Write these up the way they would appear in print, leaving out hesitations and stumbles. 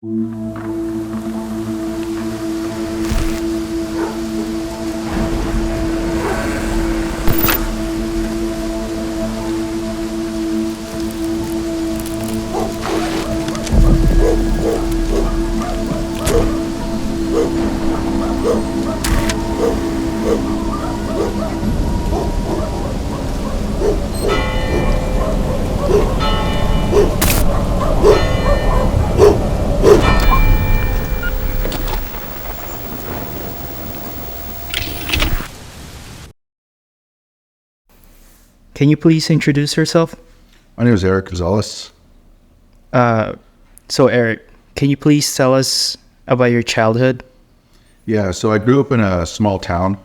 Can you please introduce yourself? My name is Eric Gonzalez. So Eric, can you please tell us about your childhood? Yeah, so I grew up in a small town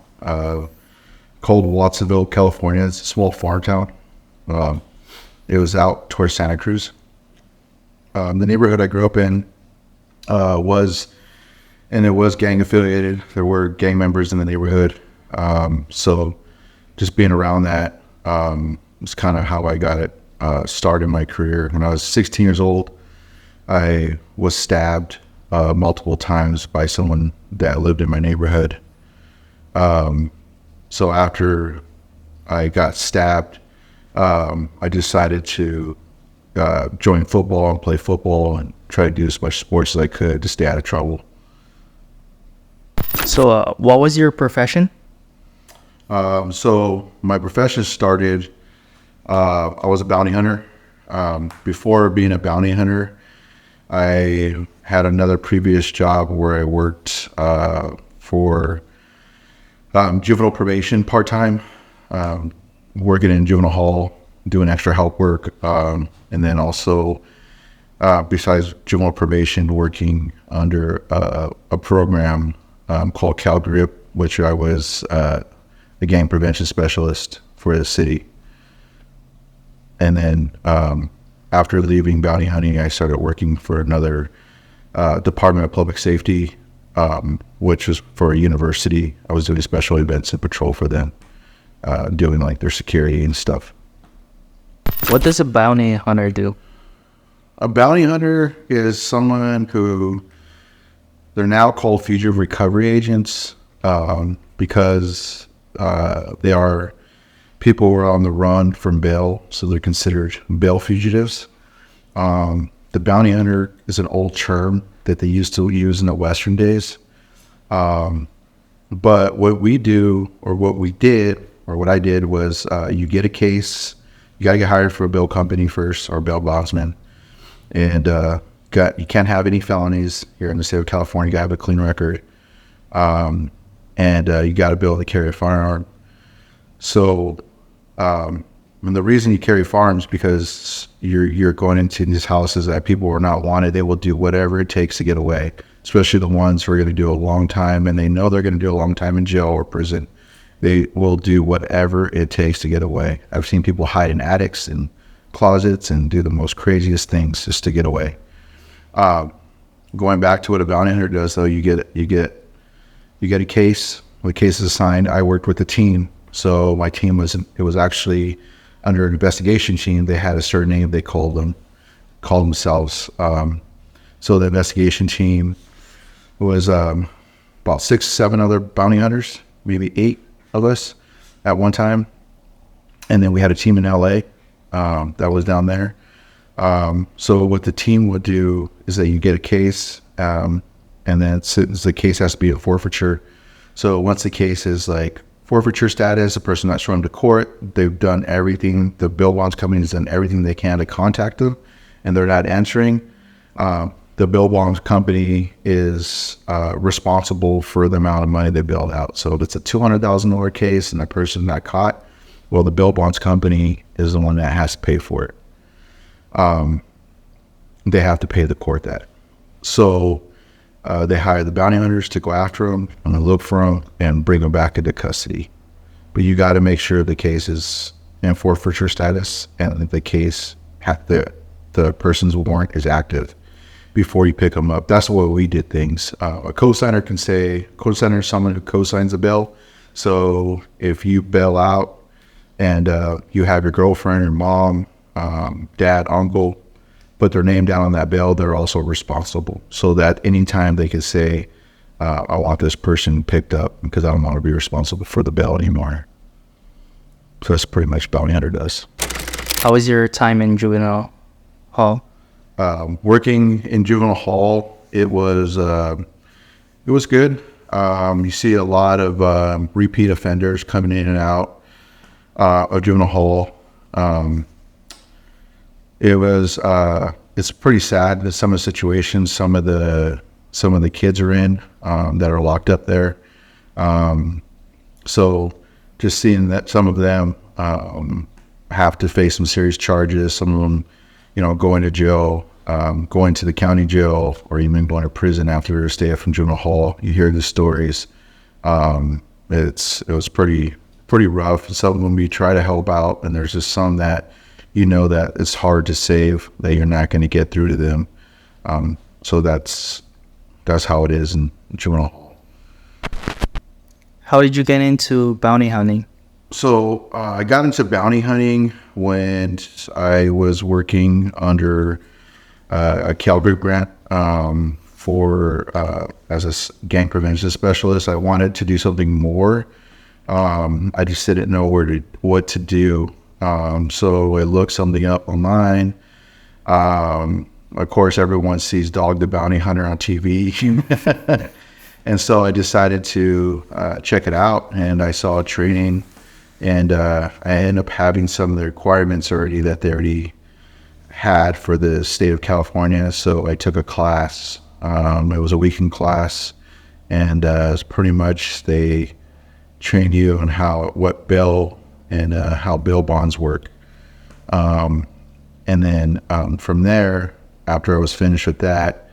called Watsonville, California. It's a small farm town. It was out towards Santa Cruz. The neighborhood I grew up in was gang affiliated. There were gang members in the neighborhood. So just being around that was kind of how I got it started my career. When I was 16 years old, I was stabbed multiple times by someone that lived in my neighborhood. So after I got stabbed, I decided to join football and play football and try to do as much sports as I could to stay out of trouble. So what was your profession? So my profession started, I was a bounty hunter. Before being a bounty hunter, I had another previous job where I worked for juvenile probation part-time, working in juvenile hall, doing extra help work, and then also, besides juvenile probation, working under a program called CalGrip, which I was the gang prevention specialist for the city. And then after leaving bounty hunting, I started working for another Department of Public Safety, which was for a university. I was doing special events and patrol for them, doing like their security and stuff. What does a bounty hunter do? A bounty hunter is someone who, they're now called fugitive recovery agents, because they are people who are on the run from bail, so they're considered bail fugitives. The bounty hunter is an old term that they used to use in the Western days. But what we do, or what we did, or what I did was, you get a case, you gotta get hired for a bail company first, or bail bondsman. And you can't have any felonies here in the state of California. You gotta have a clean record. And you gotta be able to carry a firearm. So, and the reason you carry firearms because you're going into these houses that people are not wanted. They will do whatever it takes to get away, especially the ones who are going to do a long time, and they know they're going to do a long time in jail or prison. They will do whatever it takes to get away. I've seen people hide in attics and closets and do the most craziest things just to get away. Going back to what a bounty hunter does, though, you get a case. When the case is assigned, I worked with the team. So my team was actually under an investigation team. They had a certain name they called themselves. So the investigation team was about 6, 7 other bounty hunters, maybe 8 of us at one time. And then we had a team in LA that was down there. So what the team would do is that you get a case, and then the case has to be a forfeiture. So once the case is like forfeiture status, the person not showing up to court, they've done everything, the bail bonds company has done everything they can to contact them, and they're not answering. The bail bonds company is responsible for the amount of money they bailed out. So if it's a $200,000 case and that person's not caught, well, the bail bonds company is the one that has to pay for it. They have to pay the court that. So they hire the bounty hunters to go after them and look for them and bring them back into custody. But you got to make sure the case is in forfeiture status and the case, the person's warrant is active before you pick them up. That's the way we did things. A co-signer is someone who co-signs a bail. So if you bail out and you have your girlfriend or mom, dad, uncle, put their name down on that bail, they're also responsible. So that anytime they could say, I want this person picked up because I don't want to be responsible for the bail anymore. So that's pretty much bounty hunter does. How was your time in juvenile hall? Working in juvenile hall, it was good. You see a lot of repeat offenders coming in and out of juvenile hall. It's pretty sad that some of the situations some of the kids are in that are locked up there. So just seeing that some of them have to face some serious charges, some of them, going to jail, going to the county jail, or even going to prison after their stay from juvenile hall. You hear the stories. It was pretty rough. Some of them you try to help out, and there's just some that that it's hard to save, that you're not going to get through to them. So that's how it is in juvenile hall. How did you get into bounty hunting? So I got into bounty hunting when I was working under a Calgary grant as a gang prevention specialist. I wanted to do something more. I just didn't know what to do. So I looked something up online. Of course, everyone sees Dog the Bounty Hunter on TV. And so I decided to check it out, and I saw a training, and I ended up having some of the requirements that they already had for the state of California. So I took a class. It was a weekend class, and it's pretty much they train you on what bail and how bail bonds work. And then from there, after I was finished with that,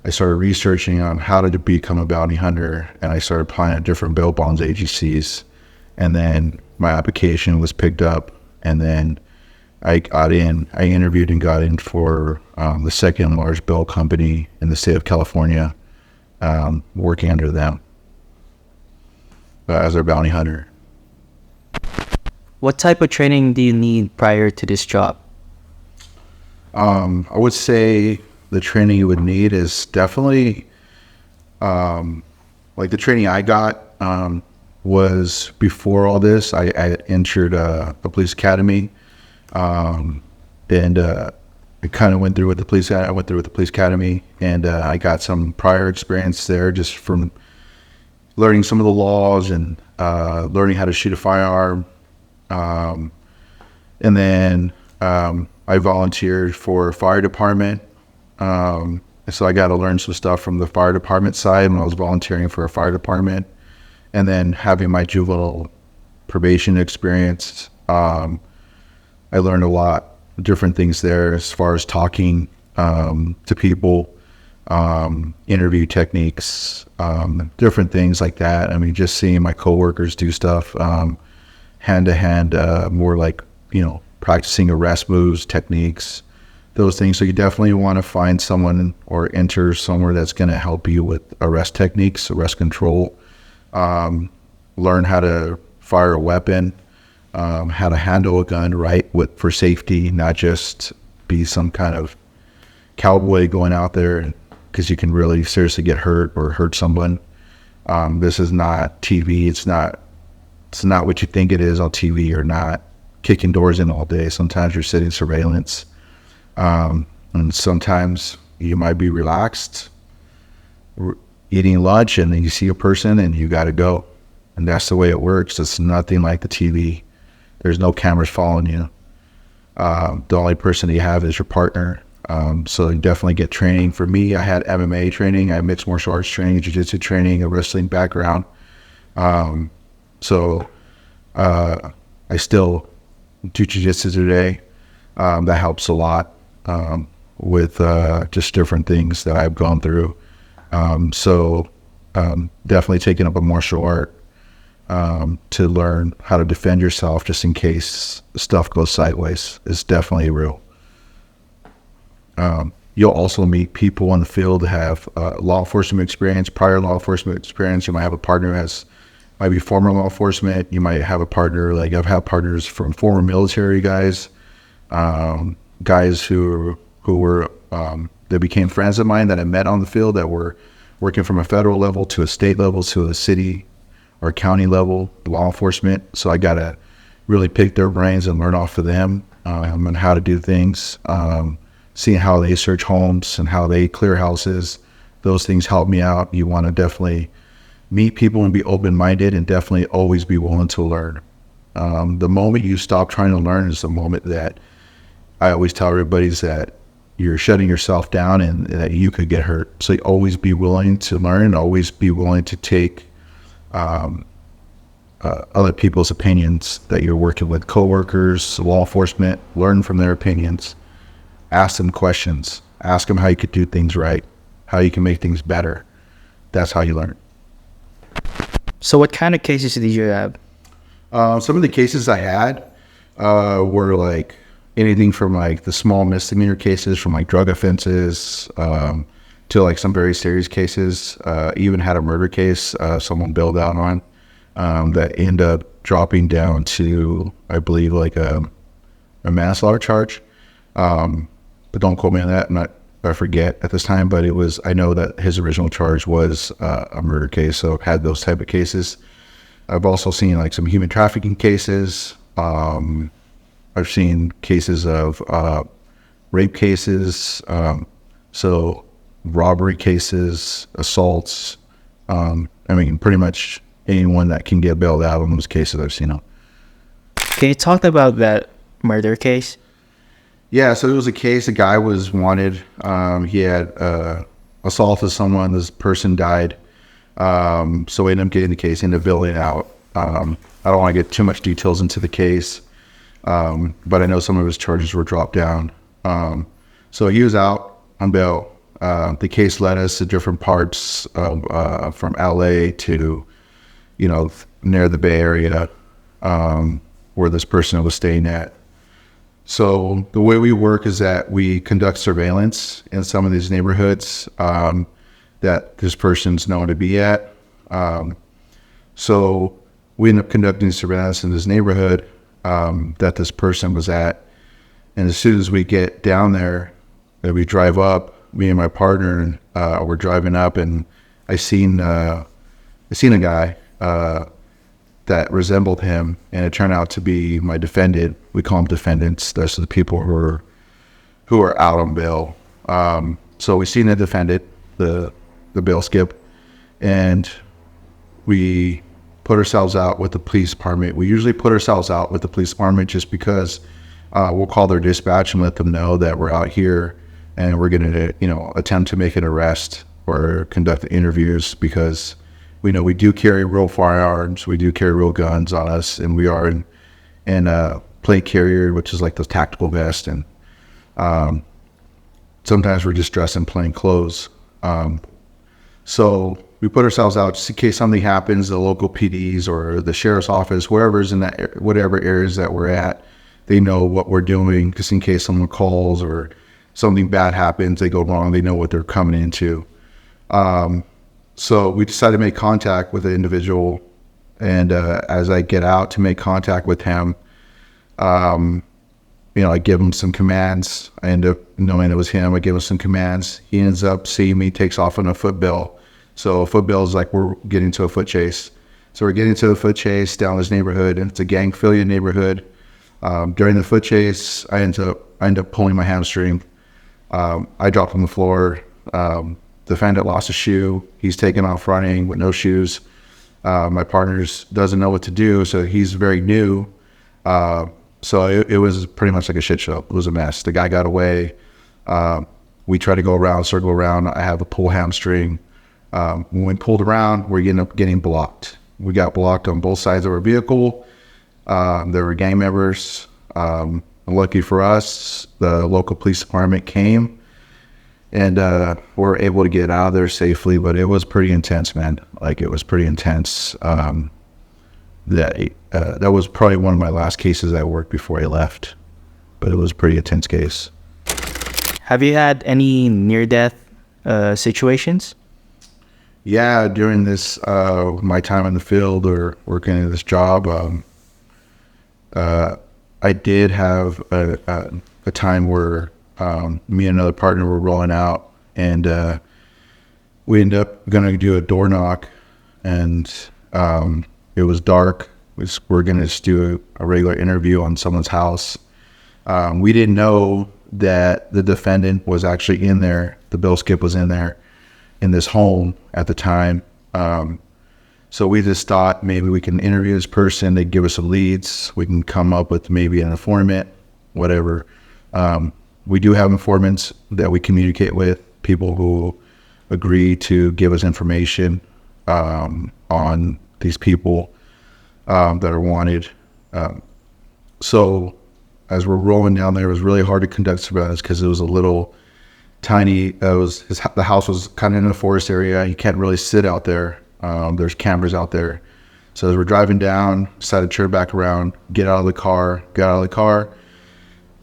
I started researching on how to become a bounty hunter, and I started applying at different bail bonds agencies. And then my application was picked up, and then I interviewed and got in for the second largest bail company in the state of California, working under them as their bounty hunter. What type of training do you need prior to this job? I would say the training you would need is definitely, like the training I got was before all this. I entered a police academy, and I kind of went through with the police. I went through with the police academy, and I got some prior experience there just from learning some of the laws and learning how to shoot a firearm. And then I volunteered for a fire department. So I got to learn some stuff from the fire department side when I was volunteering for a fire department. And then having my juvenile probation experience, I learned a lot of different things there as far as talking to people, interview techniques, different things like that. I mean, just seeing my coworkers do stuff hand to hand, more like, practicing arrest moves, techniques, those things. So you definitely want to find someone or enter somewhere that's going to help you with arrest techniques, arrest control, learn how to fire a weapon, how to handle a gun right for safety, not just be some kind of cowboy going out there because you can really seriously get hurt or hurt someone. This is not TV. It's not what you think it is on TV. You're not kicking doors in all day. Sometimes you're sitting surveillance. And sometimes you might be relaxed, eating lunch, and then you see a person and you got to go. And that's the way it works. It's nothing like the TV. There's no cameras following you. The only person you have is your partner. So you definitely get training. For me, I had MMA training, I had mixed martial arts training, jiu-jitsu training, a wrestling background. So I still do jiu-jitsu today. That helps a lot with just different things that I've gone through. So definitely taking up a martial art to learn how to defend yourself just in case stuff goes sideways is definitely real. You'll also meet people in the field that have law enforcement experience, prior law enforcement experience. You might have a partner who might be former law enforcement. You might have a partner, like I've had partners from former military guys, guys who who were that became friends of mine that I met on the field, that were working from a federal level to a state level to a city or county level, law enforcement. So I got to really pick their brains and learn off of them on how to do things, seeing how they search homes and how they clear houses. Those things help me out. You want to definitely meet people and be open-minded, and definitely always be willing to learn. The moment you stop trying to learn is the moment that I always tell everybody is that you're shutting yourself down and that you could get hurt. So always be willing to learn, and always be willing to take other people's opinions that you're working with, coworkers, law enforcement, learn from their opinions, ask them questions, ask them how you could do things right, how you can make things better. That's how you learn. So what kind of cases did you have? Some of the cases I had were like anything from like the small misdemeanor cases, from like drug offenses, to like some very serious cases. Even had a murder case someone bailed out on that ended up dropping down to, I believe, like a manslaughter charge. But don't quote me on that. I forget at this time, but I know that his original charge was a murder case. So I've had those type of cases. I've also seen like some human trafficking cases. I've seen cases of rape cases, so robbery cases, assaults. I mean, pretty much anyone that can get bailed out on those cases I've seen them. Can you talk about that murder case? Yeah, so it was a case, a guy was wanted. He had assaulted someone, this person died. So we ended up getting the case, ended up bailing out. I don't want to get too much details into the case, but I know some of his charges were dropped down. So he was out on bail. The case led us to different parts of, from LA to, near the Bay Area, where this person was staying at. So the way we work is that we conduct surveillance in some of these neighborhoods that this person's known to be at. So we end up conducting surveillance in this neighborhood that this person was at. And as soon as we get down there, we drive up, me and my partner, we're driving up, and I seen a guy that resembled him, and it turned out to be my defendant. We call them defendants. Those are the people who are out on bail. So we seen the defendant, the bail skip, and we put ourselves out with the police department. We usually put ourselves out with the police department just because we'll call their dispatch and let them know that we're out here and we're going to, attempt to make an arrest or conduct interviews, because we know we do carry real firearms, we do carry real guns on us, and we are in a plate carrier, which is like the tactical vest, and sometimes we're just dressed in plain clothes. So we put ourselves out just in case something happens. The local PDs or the sheriff's office, wherever's in that, whatever areas that we're at, they know what we're doing, just in case someone calls or something bad happens, they go wrong, they know what they're coming into. So we decided to make contact with the individual, and as I get out to make contact with him, I give him some commands. I end up knowing it was him. I give him some commands. He ends up seeing me, takes off on a footbill. So a footbill is like we're getting to a foot chase. So we're getting to a foot chase down this neighborhood, and it's a gang-affiliated neighborhood. During the foot chase, I end up pulling my hamstring. I dropped on the floor. Defendant lost a shoe. He's taken off running with no shoes. My partner doesn't know what to do, so he's very new. So it was pretty much like a shit show. It was a mess. The guy got away. We tried to go around, circle around. I have a pull hamstring. When we pulled around, we ended up getting blocked. We got blocked on both sides of our vehicle. There were gang members. Lucky for us, the local police department came, and were able to get out of there safely. But it was pretty intense, man. Like, it was pretty intense. That was probably one of my last cases I worked before I left, but it was a pretty intense case. Have you had any near-death situations? Yeah, during this my time in the field or working in this job, I did have a time where Me and another partner were rolling out, and we ended up going to do a door knock, and it was dark. We're going to just do a regular interview on someone's house. We didn't know that the defendant was actually in there. The bill skip was in there in this home at the time. So we just thought maybe we can interview this person. They give us some leads. We can come up with maybe an informant, whatever. We do have informants that we communicate with, people who agree to give us information on these people that are wanted. So as we're rolling down there, it was really hard to conduct surveillance because it was a little tiny. The house was kind of in a forest area. You can't really sit out there. There's cameras out there. So as we're driving down, decided to turn back around, get out of the car,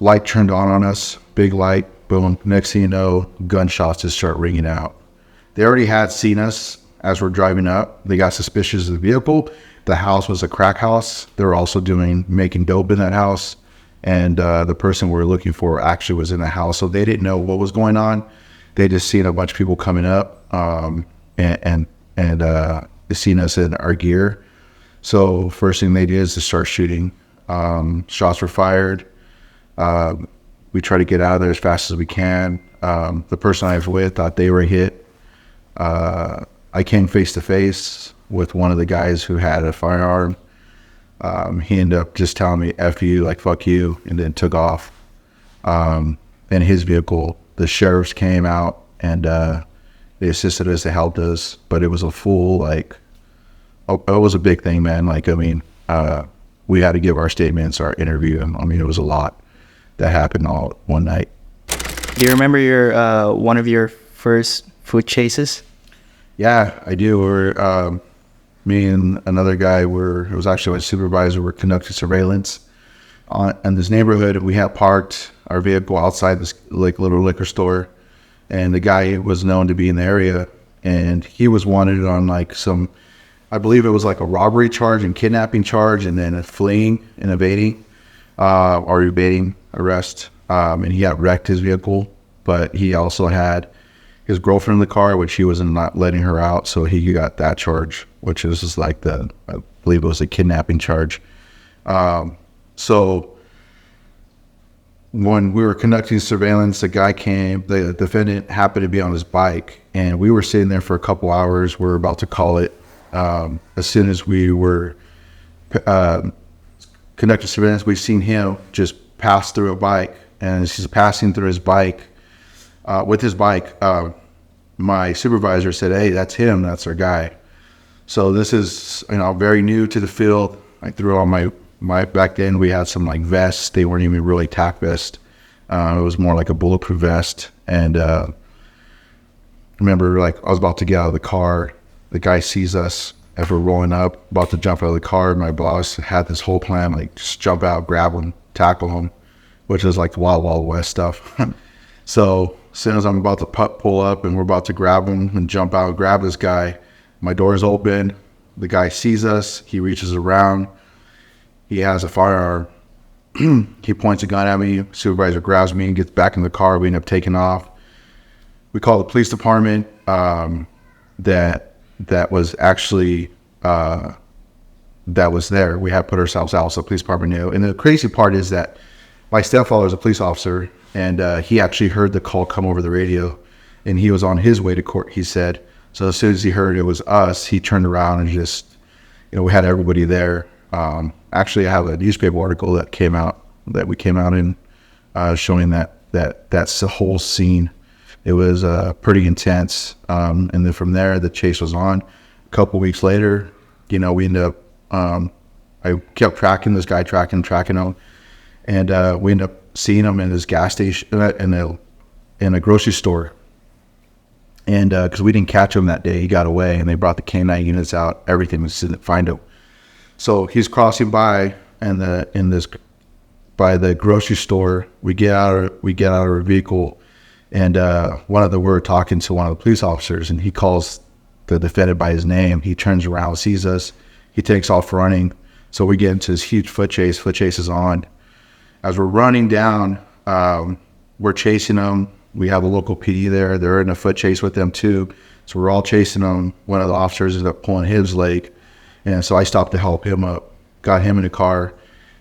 light turned on us, big light, boom. Next thing you know, gunshots just start ringing out. They already had seen us as we're driving up. They got suspicious of the vehicle. The house was a crack house. They were also making dope in that house. And the person we were looking for actually was in the house. So they didn't know what was going on. They just seen a bunch of people coming up and seen us in our gear. So first thing they did is to start shooting. Shots were fired. We tried to get out of there as fast as we can. The person I was with thought they were hit. I came face to face with one of the guys who had a firearm. He ended up just telling me, F you, like, fuck you, and then took off. In his vehicle, the sheriffs came out and they assisted us, they helped us, but it was a full, it was a big thing, man. We had to give our statements, our interview. It was a lot that happened all one night. Do you remember your one of your first foot chases? Yeah, I do. Me and another guy it was actually my supervisor, were conducting surveillance in this neighborhood. We had parked our vehicle outside this little liquor store, and the guy was known to be in the area, and he was wanted on I believe it was a robbery charge and kidnapping charge, and then a fleeing and evading or evading arrest. And he had wrecked his vehicle, but he also had his girlfriend in the car, which he was not letting her out, so he got that charge, which is just I believe it was a kidnapping charge. So when we were conducting surveillance, the guy came, the defendant happened to be on his bike, and we were sitting there for a couple hours. We were about to call it. As soon as we were conducting surveillance, we seen him just pass through a bike, and as he's passing through his bike, with his bike, my supervisor said, hey, that's him, that's our guy. So this is, very new to the field. I threw on my back then we had some vests. They weren't even really tack vests. It was more like a bulletproof vest. And remember, I was about to get out of the car. The guy sees us as we're rolling up, about to jump out of the car. My boss had this whole plan, just jump out, grab him, tackle him, which is the Wild Wild West stuff. So as soon as I'm about to pull up and we're about to grab him and jump out and grab this guy, my door's open. The guy sees us. He reaches around. He has a firearm. He points a gun at me. Supervisor grabs me and gets back in the car. We end up taking off. We call the police department. That was actually that was there. We had put ourselves out, so the police department knew. And the crazy part is that my stepfather is a police officer, and he actually heard the call come over the radio, and he was on his way to court, he said. So as soon as he heard it was us, he turned around and just, we had everybody there. Actually, I have a newspaper article that we came out in, showing that's the whole scene. It was pretty intense. And then from there, the chase was on. A couple weeks later, we ended up, I kept tracking this guy, tracking him. And we ended up seeing him in this gas station, in a grocery store. And because we didn't catch him that day, he got away, and they brought the K9 units out. Everything, we just didn't find him. So he's crossing by, and by the grocery store. We get out of our vehicle, and we're talking to one of the police officers, and he calls the defendant by his name. He turns around, sees us, he takes off running. So we get into this huge foot chase. Foot chase is on. As we're running down, we're chasing them. We have a local PD there. They're in a foot chase with them too. So we're all chasing them. One of the officers ended up pulling his leg. And so I stopped to help him up, got him in the car.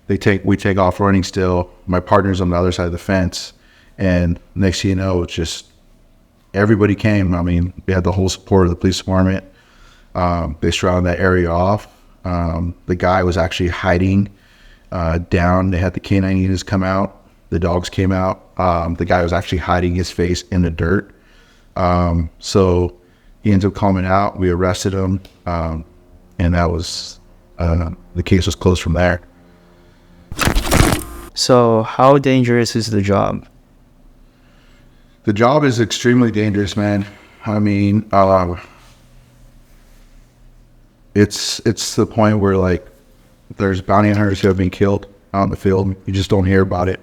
We take off running still. My partner's on the other side of the fence. And next thing you know, it's just everybody came. I mean, we had the whole support of the police department. They surrounded that area off. The guy was actually hiding down. They had the canine units come out. The dogs came out. The guy was actually hiding his face in the dirt. So he ends up coming out. We arrested him. And that was, the case was closed from there. So how dangerous is the job? The job is extremely dangerous, man. I mean, it's the point where, like, there's bounty hunters who have been killed out in the field. You just don't hear about it.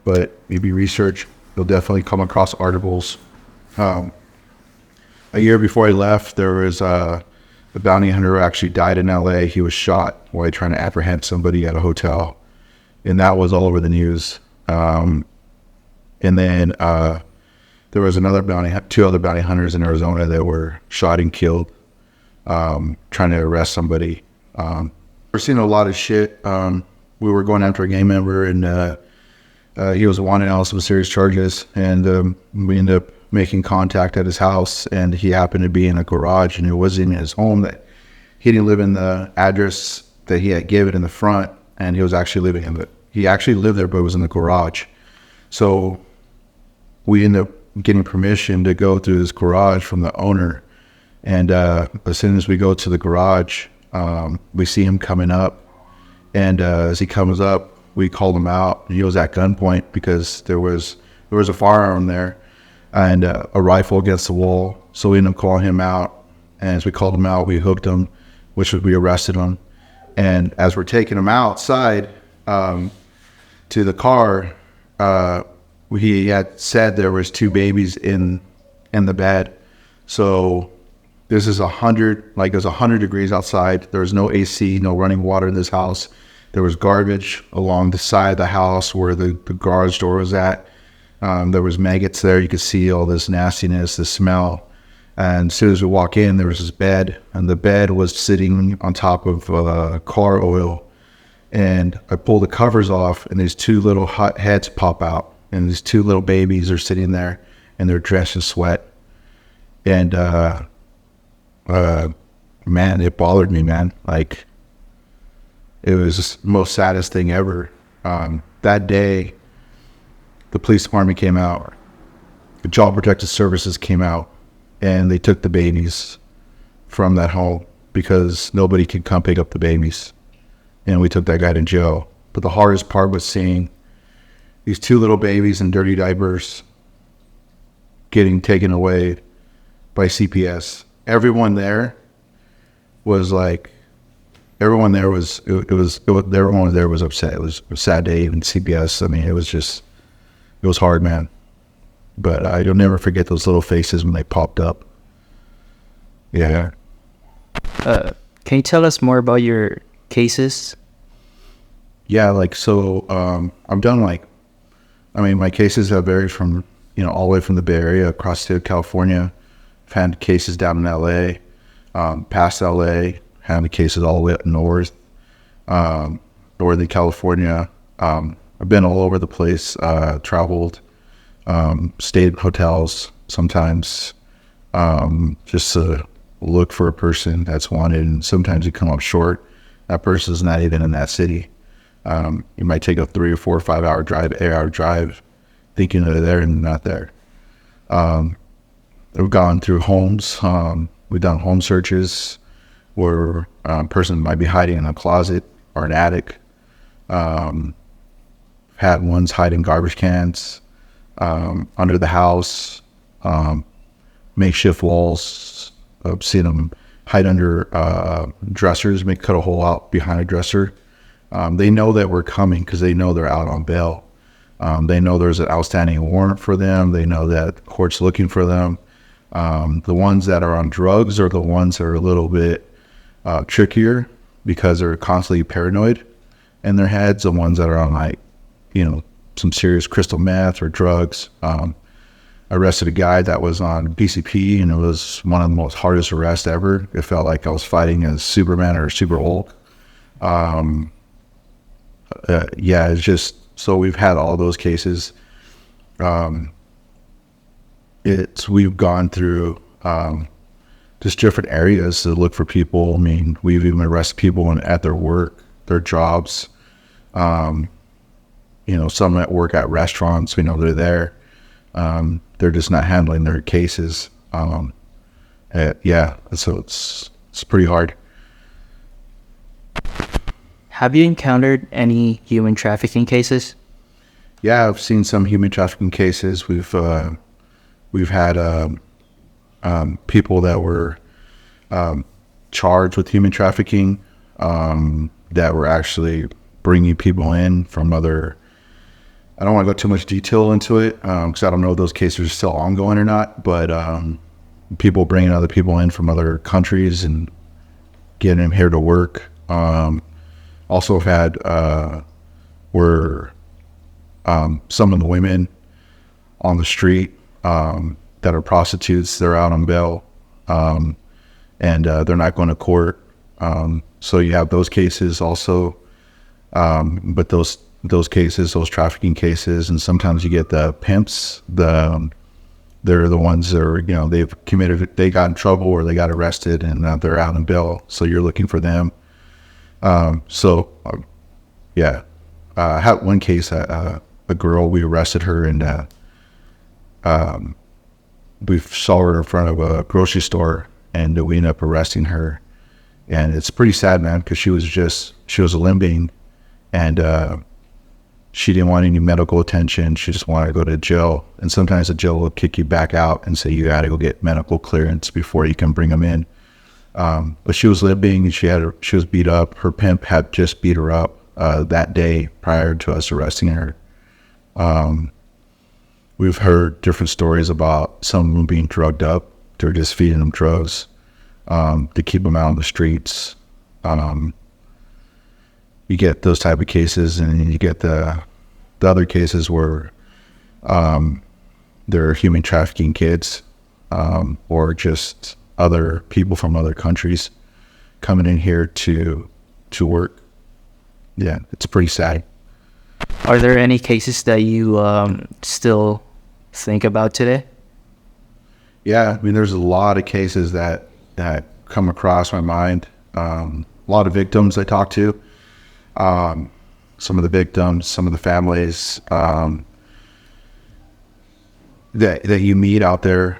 But if you research, you'll definitely come across articles. A year before I left, there was a bounty hunter who actually died in LA. He was shot while trying to apprehend somebody at a hotel. And that was all over the news. And then there was two other bounty hunters in Arizona that were shot and killed trying to arrest somebody. We're seeing a lot of shit. We were going after a gang member, and he was wanted on some serious charges. And we ended up making contact at his house, and he happened to be in a garage, and it wasn't in his home. That he didn't live in the address that he had given in the front, and he was actually he actually lived there, but it was in the garage. So we ended up getting permission to go through this garage from the owner. And as soon as we go to the garage, we see him coming up. And as he comes up, we called him out. He was at gunpoint because there was a firearm there and a rifle against the wall. So we ended up calling him out. And as we called him out, we hooked him, we arrested him. And as we're taking him outside to the car, he had said there was 2 babies in the bed. So this is 100, like it was 100 degrees outside. There was no AC, no running water in this house. There was garbage along the side of the house where the garage door was at. There was maggots there. You could see all this nastiness, the smell. And as soon as we walk in, there was this bed, and the bed was sitting on top of car oil. And I pull the covers off, and these 2 little hot heads pop out, and these 2 little babies are sitting there, and they're drenched in sweat. And man, it bothered me, man. Like, it was the most saddest thing ever. That day, the police department came out, the Child Protective Services came out, and they took the babies from that home because nobody could come pick up the babies. And we took that guy to jail. But the hardest part was seeing these 2 little babies in dirty diapers getting taken away by CPS. Everyone there was upset. Everyone there was upset. It was a sad day in CPS. I mean, it was hard, man. But you'll never forget those little faces when they popped up. Yeah. Can you tell us more about your cases? Yeah, I've done my cases have varied from, all the way from the Bay Area across to California. I've had cases down in LA, past LA, had the cases all the way up north, northern California. I've been all over the place, traveled, stayed in hotels sometimes, just to look for a person that's wanted. And sometimes you come up short. That person's not even in that city. You might take a 3 or 4 or 5 hour drive, 8-hour drive, thinking they're there and not there. We've gone through homes. We've done home searches where a person might be hiding in a closet or an attic. Had ones hiding garbage cans under the house, makeshift walls. I've seen them hide under dressers, cut a hole out behind a dresser. They know that we're coming because they know they're out on bail. They know there's an outstanding warrant for them. They know that the court's looking for them. The ones that are on drugs are the ones that are a little bit trickier because they're constantly paranoid in their heads. The ones that are on some serious crystal meth or drugs. I arrested a guy that was on PCP, and it was one of the most hardest arrests ever. It felt like I was fighting as Superman or Super Hulk. It's just, so we've had all those cases. We've gone through just different areas to look for people. I mean, we've even arrested people at their work, their jobs. Some that work at restaurants, we know they're there. They're just not handling their cases. So it's pretty hard. Have you encountered any human trafficking cases? Yeah, I've seen some human trafficking cases. We've had people that were charged with human trafficking that were actually bringing people in from other. I don't want to go too much detail into it because I don't know if those cases are still ongoing or not. But people bringing other people in from other countries and getting them here to work. Also have had some of the women on the street that are prostitutes. They're out on bail and they're not going to court. So you have those cases also. But those cases, those trafficking cases, and sometimes you get the pimps. They're the ones that are, they got in trouble or they got arrested and they're out on bail. So you're looking for them. I had one case, a girl, we arrested her and we saw her in front of a grocery store and we ended up arresting her. And it's pretty sad, man, because she was limping and she didn't want any medical attention. She just wanted to go to jail. And sometimes the jail will kick you back out and say you got to go get medical clearance before you can bring them in. But she was limping and she was beat up. Her pimp had just beat her up that day prior to us arresting her. We've heard different stories about some of them being drugged up. They're just feeding them drugs to keep them out on the streets. You get those type of cases, and you get the other cases where they're human trafficking kids or just other people from other countries coming in here to work. Yeah, it's pretty sad. Are there any cases that you still think about today? Yeah, I mean, there's a lot of cases that come across my mind. A lot of victims I talk to. Some of the victims, some of the families that you meet out there.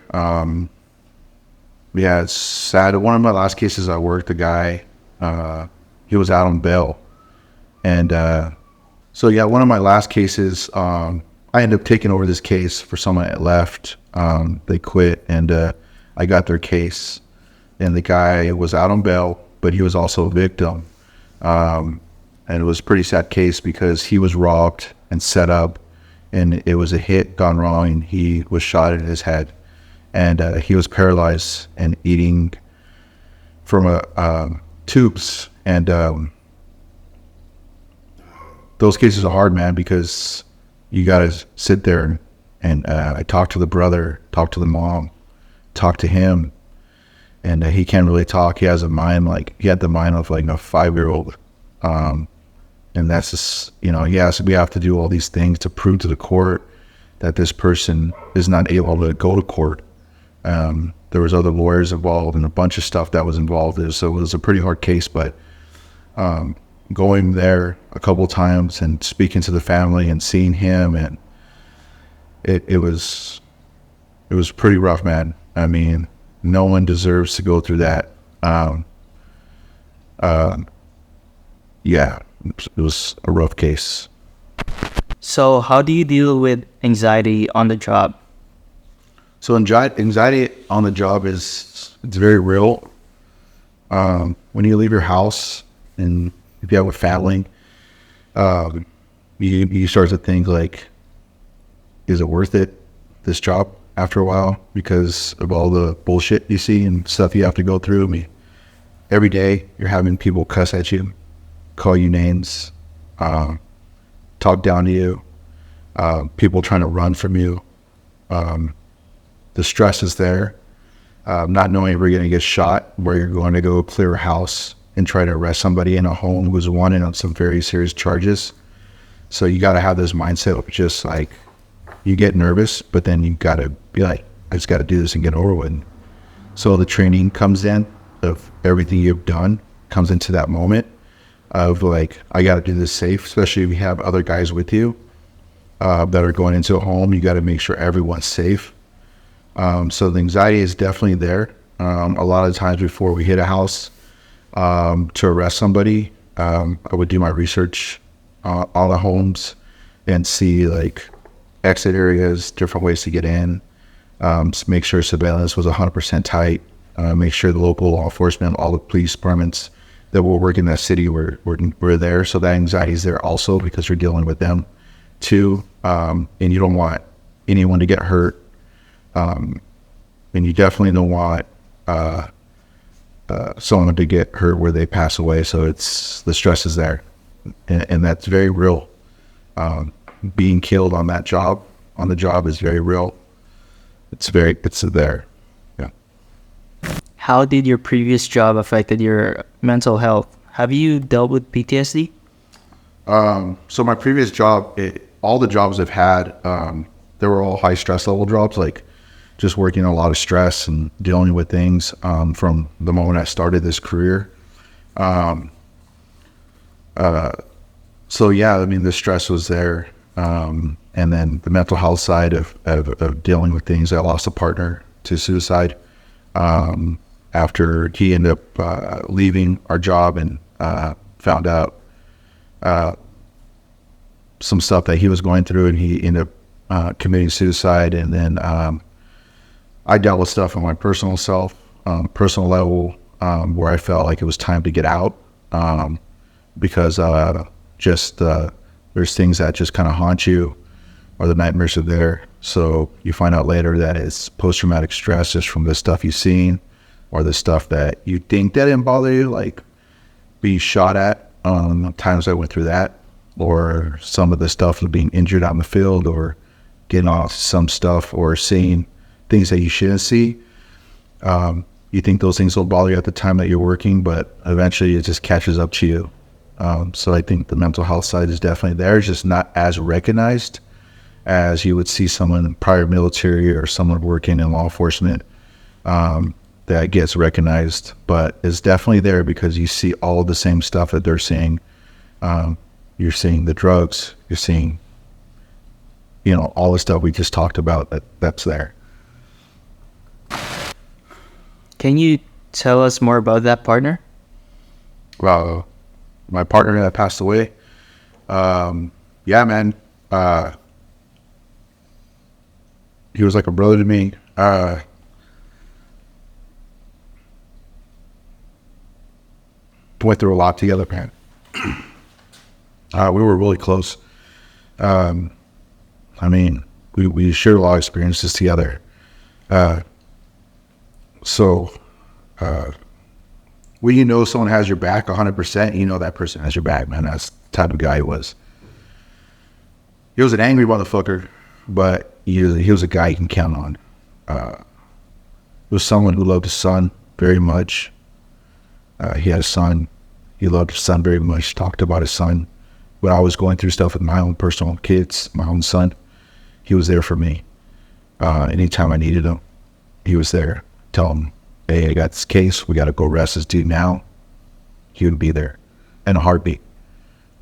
It's sad. One of my last cases I worked, the guy, he was out on bail. And one of my last cases, I ended up taking over this case for someone that left. They quit, and I got their case. And the guy was out on bail, but he was also a victim. And it was a pretty sad case because he was robbed and set up, and it was a hit gone wrong, and he was shot in his head. And he was paralyzed and eating from tubes. And those cases are hard, man, because you got to sit there and I talked to the brother, talked to the mom, talked to him, and he can't really talk. He has a mind he had the mind of like a 5-year-old. And that's just, we have to do all these things to prove to the court that this person is not able to go to court. There was other lawyers involved and a bunch of stuff that was involved. So it was a pretty hard case, but going there a couple of times and speaking to the family and seeing him, and it was pretty rough, man. I mean, no one deserves to go through that. It was a rough case. So how do you deal with anxiety on the job? So anxiety on the job it's very real. When you leave your house and if you have a family, you start to think like, is it worth it, this job, after a while, because of all the bullshit you see and stuff you have to go through. I mean, every day you're having people cuss at you, call you names, talk down to you, people trying to run from you. The stress is there. Not knowing if you're going to get shot, where you're going to go clear a house and try to arrest somebody in a home who's wanted on some very serious charges. So you got to have this mindset of just like, you get nervous, but then you got to be like, I just got to do this and get over with. So the training comes in of everything you've done, comes into that moment of like, I got to do this safe, especially if you have other guys with you that are going into a home. You got to make sure everyone's safe. So the anxiety is definitely there. A lot of times before we hit a house to arrest somebody, I would do my research on the homes and see like exit areas, different ways to get in, make sure surveillance was 100% tight, make sure the local law enforcement, all the police departments that will work in that city were there. So that anxiety is there also because you're dealing with them too. And you don't want anyone to get hurt. And you definitely don't want someone to get hurt where they pass away. So it's the stress is there, and that's very real. Being killed on the job is very real. It's there. Yeah. How did your previous job affected your mental health? Have you dealt with PTSD? So my previous job, all the jobs I've had, they were all high stress level jobs, like just working a lot of stress and dealing with things from the moment I started this career. So yeah, I mean, the stress was there. And then the mental health side of dealing with things. I lost a partner to suicide after he ended up leaving our job and found out some stuff that he was going through, and he ended up committing suicide. And then I dealt with stuff on my personal level, where I felt like it was time to get out because there's things that just kind of haunt you, or the nightmares are there. So you find out later that it's post-traumatic stress just from the stuff you've seen, or the stuff that you think that didn't bother you, like being shot at. Times I went through that, or some of the stuff of being injured out in the field, or getting off some stuff, or seeing things that you shouldn't see. You think those things will bother you at the time that you're working, but eventually it just catches up to you. So I think the mental health side is definitely there. It's just not as recognized as you would see someone in prior military or someone working in law enforcement that gets recognized. But it's definitely there because you see all the same stuff that they're seeing. You're seeing the drugs. You're seeing, all the stuff we just talked about that's there. Can you tell us more about that partner? Well, my partner that passed away. Yeah, man. He was like a brother to me. Went through a lot together, man. We were really close. We shared a lot of experiences together. So when you know someone has your back 100%, you know that person has your back, man. That's the type of guy he was. He was an angry motherfucker, but he was a guy you can count on. He was someone who loved his son very much. He had a son. He loved his son very much, talked about his son. When I was going through stuff with my own personal kids, my own son, he was there for me. Anytime I needed him, he was there. Tell him, hey, I got this case. We got to go arrest this dude now. He would be there in a heartbeat.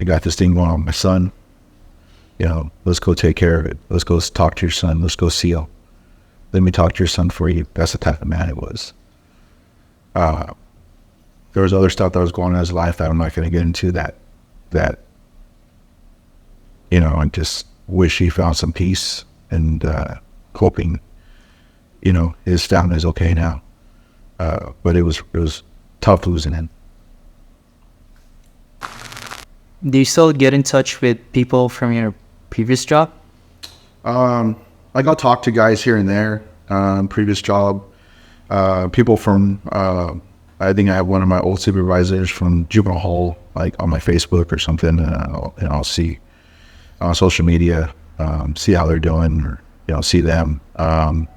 I got this thing going on with my son. Let's go take care of it. Let's go talk to your son. Let's go see him. Let me talk to your son for you. That's the type of man he was. There was other stuff that was going on in his life that I'm not going to get into that, I just wish he found some peace and hoping, his family is okay now. But it was tough losing him. Do you still get in touch with people from your previous job? I got talk to guys here and there. Previous job, people from, I think I have one of my old supervisors from Juvenile, like on my Facebook or something, and I'll see on social media. see how they're doing, or see them. And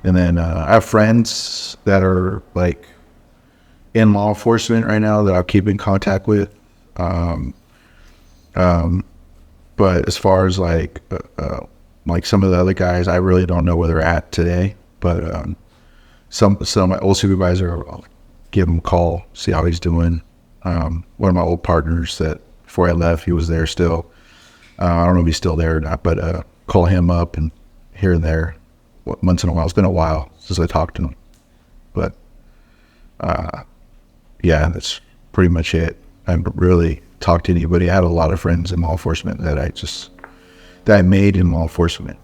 then I have friends that are like in law enforcement right now that I'll keep in contact with. Um, but as far as like some of the other guys, I really don't know where they're at today. But some of my old supervisor, I'll give him a call, see how he's doing. One of my old partners that before I left, he was there still. I don't know if he's still there or not, but call him up and here and there, once in a while. It's been a while since I talked to him, but yeah, that's pretty much it. I haven't really talked to anybody. I had a lot of friends in law enforcement that I made in law enforcement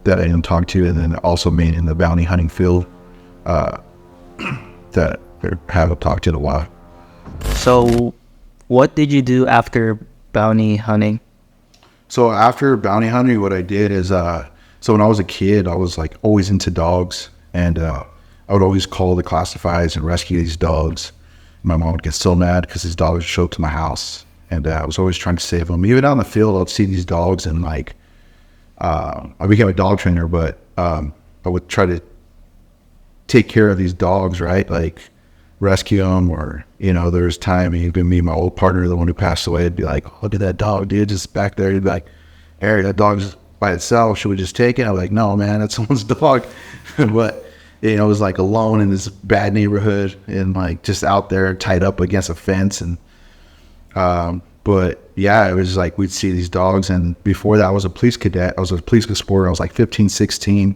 that I didn't talk to, and then also made in the bounty hunting field that I haven't talked to in a while. So, what did you do after bounty hunting? So after bounty hunting, what I did is, so when I was a kid, I was like always into dogs, and I would always call the classifieds and rescue these dogs. My mom would get so mad because these dogs would show up to my house, and I was always trying to save them. Even out in the field, I'd see these dogs, and like, I became a dog trainer, but I would try to take care of these dogs, right? Like rescue them, or there's time, even me, my old partner, the one who passed away, would be like, oh, look at that dog, dude, just back there. He'd be like, Harry, that dog's by itself, should we just take it? I'm like, no, man, that's someone's dog. But it was like alone in this bad neighborhood, and like just out there tied up against a fence. And but yeah, it was like we'd see these dogs. And before that, I was a police cadet. I was a police explorer. I was like 15, 16.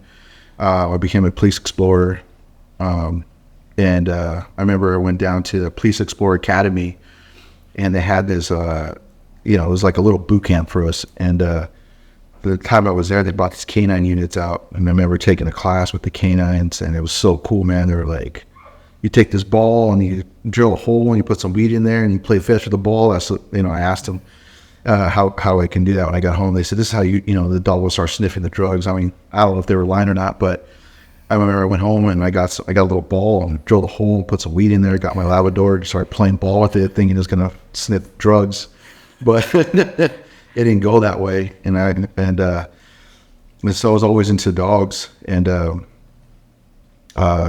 I became a police explorer. And I remember I went down to the Police Explorer Academy, and they had this, it was like a little boot camp for us. And the time I was there, they brought these canine units out. And I remember taking a class with the canines, and it was so cool, man. They were like, you take this ball and you drill a hole and you put some weed in there and you play fetch with the ball. That's, I asked them how I can do that when I got home. They said, this is how the dog will start sniffing the drugs. I mean, I don't know if they were lying or not, but I remember I went home and I got a little ball and drilled a hole, put some weed in there, got my Labrador, started playing ball with it, thinking it was going to sniff drugs. But it didn't go that way. And so I was always into dogs. And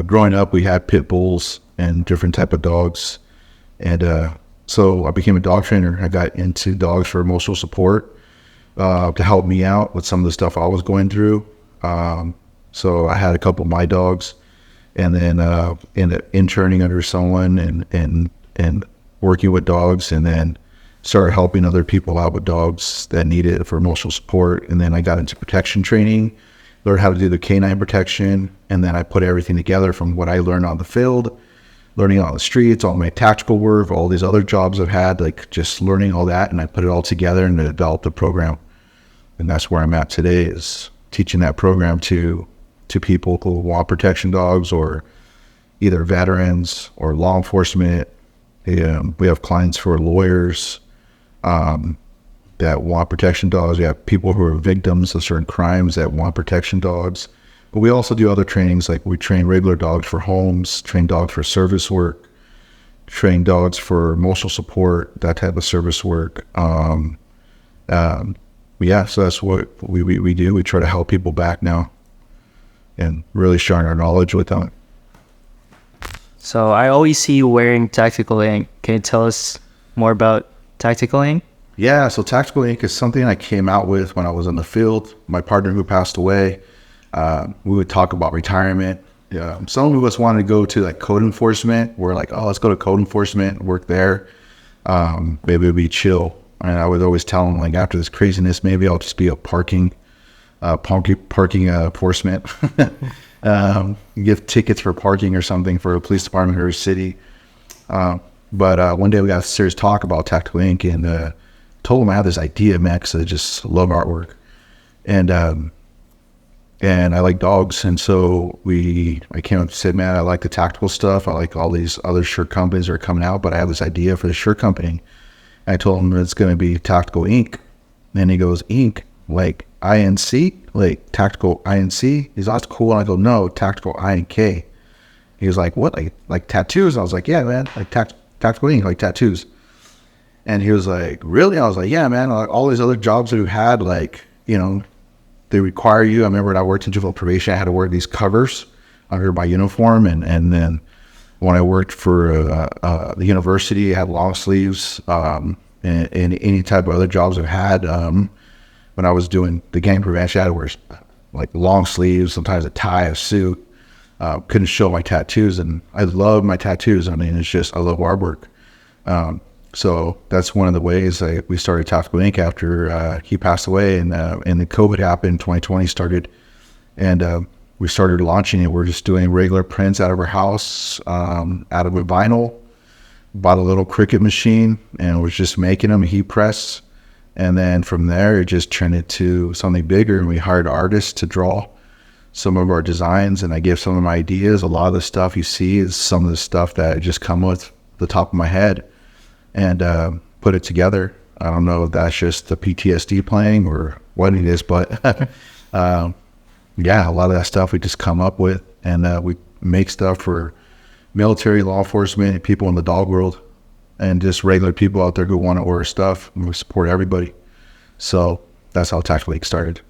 growing up, we had pit bulls and different type of dogs. And so I became a dog trainer. I got into dogs for emotional support to help me out with some of the stuff I was going through. So I had a couple of my dogs, and then interning under someone and working with dogs, and then started helping other people out with dogs that needed it for emotional support. And then I got into protection training, learned how to do the canine protection, and then I put everything together from what I learned on the field, learning on the streets, all my tactical work, all these other jobs I've had, like just learning all that, and I put it all together and developed a program. And that's where I'm at today, is teaching that program to people who want protection dogs, or either veterans or law enforcement. We have clients who are lawyers that want protection dogs. We have people who are victims of certain crimes that want protection dogs. But we also do other trainings, like we train regular dogs for homes, train dogs for service work, train dogs for emotional support, that type of service work. Yeah, so that's what we do. We try to help people back now and really sharing our knowledge with them. So I always see you wearing Tactical Inc. Can you tell us more about Tactical Inc.? Yeah, so Tactical Inc. is something I came out with when I was in the field. My partner who passed away, we would talk about retirement. Some of us wanted to go to like code enforcement. We're like, oh, let's go to code enforcement, work there. Maybe it would be chill. And I would always tell them, like, after this craziness, maybe I'll just be a parking enforcement. Give tickets for parking or something for a police department or a city. But one day we got a serious talk about Tactical Inc. and told them I have this idea, man, because I just love artwork. And I like dogs. And so I came up and said, man, I like the tactical stuff. I like all these other shirt companies that are coming out, but I have this idea for the shirt company. And I told him it's going to be Tactical Inc. And he goes, Inc. Like INC? Like Tactical INC? He's like, that's cool. And I go, no, Tactical INK. He was like, what? Like tattoos? And I was like, yeah, man, like Tactical Inc., like tattoos. And he was like, really? I was like, yeah, man, like all these other jobs that we've had, like, they require you. I remember when I worked in juvenile probation, I had to wear these covers under my uniform, and then when I worked for the university, I had long sleeves, and any type of other jobs I've had. When I was doing the gang prevention, I had to wear like long sleeves, sometimes a tie, a suit. Couldn't show my tattoos, and I love my tattoos. I mean, it's just, I love artwork. So that's one of the ways we started Tactical Inc. after he passed away, and the COVID happened. 2020 started, and we started launching it. We're just doing regular prints out of our house, out of a vinyl. Bought a little Cricut machine and was just making them, heat press, and then from there it just turned into something bigger. And we hired artists to draw some of our designs, and I give some of my ideas. A lot of the stuff you see is some of the stuff that just come with the top of my head, and put it together. I don't know if that's just the PTSD playing or what it is, but yeah, a lot of that stuff we just come up with, and we make stuff for military, law enforcement, people in the dog world, and just regular people out there who want to order stuff. And we support everybody. So that's how Tactical Inc. started.